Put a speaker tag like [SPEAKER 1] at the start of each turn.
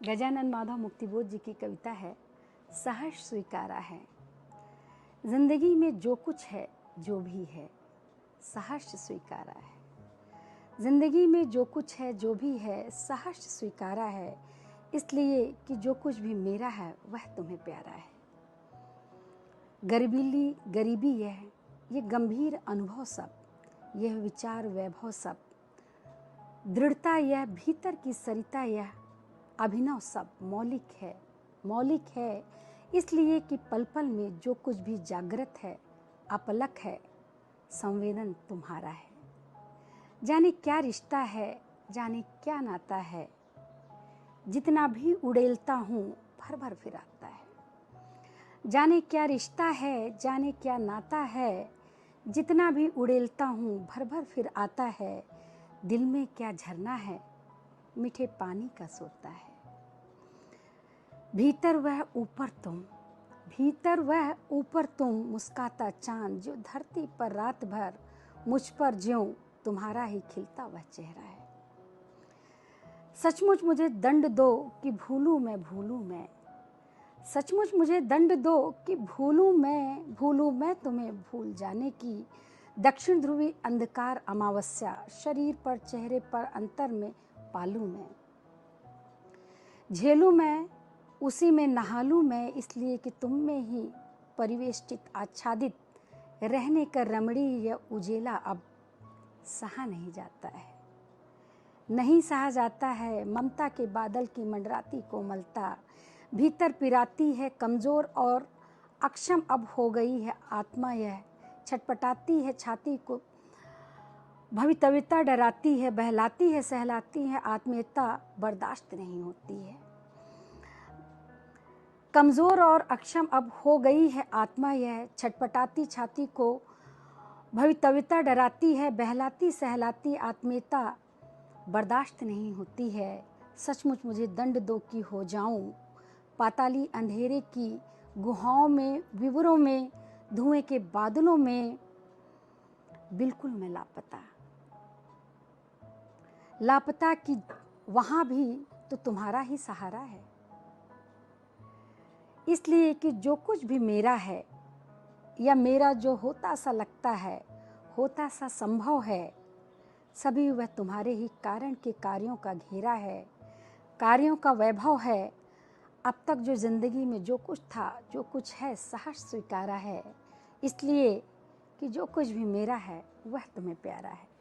[SPEAKER 1] गजानन माधव मुक्तिबोध जी की कविता है, सहर्ष स्वीकारा है। जिंदगी में जो कुछ है, जो भी है, सहर्ष स्वीकारा है। जिंदगी में जो कुछ है, जो भी है, सहर्ष स्वीकारा है। इसलिए कि जो कुछ भी मेरा है, वह तुम्हें प्यारा है। गरीबी ये गंभीर अनुभव सब, यह विचार वैभव सब, दृढ़ता यह भीतर की सरिता यह अभिनव सब मौलिक है। इसलिए कि पल पल में जो कुछ भी जागृत है, अपलक है, संवेदन तुम्हारा है। जाने क्या रिश्ता है, जाने क्या नाता है, जितना भी उड़ेलता हूँ भर भर फिर आता है। जाने क्या रिश्ता है, जाने क्या नाता है, जितना भी उड़ेलता हूँ भर भर फिर आता है। दिल में क्या झरना है, मीठे पानी का सोता है। भीतर वह ऊपर तुम मुस्काता चांद, जो धरती पर रात भर मुझ पर ज्यों तुम्हारा ही खिलता वह चेहरा है। सचमुच मुझे दंड दो कि भूलूं मैं, सचमुच मुझे दंड दो कि भूलूं मैं तुम्हें भूल जाने की। दक्षिण ध्रुवी अंधकार अमावस्या, शरीर पर चेहरे पर अंतर में पालूं मैं, झेलूं मैं, उसी में नहालूं मैं। इसलिए कि तुम में ही परिवेष्टित आच्छादित रहने का रमणी या उजेला अब सहा नहीं जाता है, नहीं सहा जाता है। ममता के बादल की मंडराती कोमलता भीतर पिराती है, कमजोर और अक्षम अब हो गई है आत्मा यह। छटपटाती है छाती को भवितव्यता डराती है, बहलाती है सहलाती है, आत्मीयता बर्दाश्त नहीं होती है। कमजोर और अक्षम अब हो गई है आत्मा यह, छटपटाती छाती को भवितव्यता डराती है, बहलाती सहलाती, आत्मीयता बर्दाश्त नहीं होती है। सचमुच मुझे दंड दो कि हो जाऊं पाताली अंधेरे की गुहाओं में, विवरों में, धुएं के बादलों में, बिल्कुल मैं लापता कि वहां भी तो तुम्हारा ही सहारा है। इसलिए कि जो कुछ भी मेरा है या मेरा जो होता सा लगता है, होता सा संभव है, सभी वह तुम्हारे ही कारण के कार्यों का घेरा है, कार्यों का वैभव है। अब तक जो जिंदगी में जो कुछ था, जो कुछ है, सहर्ष स्वीकारा है। इसलिए कि जो कुछ भी मेरा है, वह तुम्हें प्यारा है।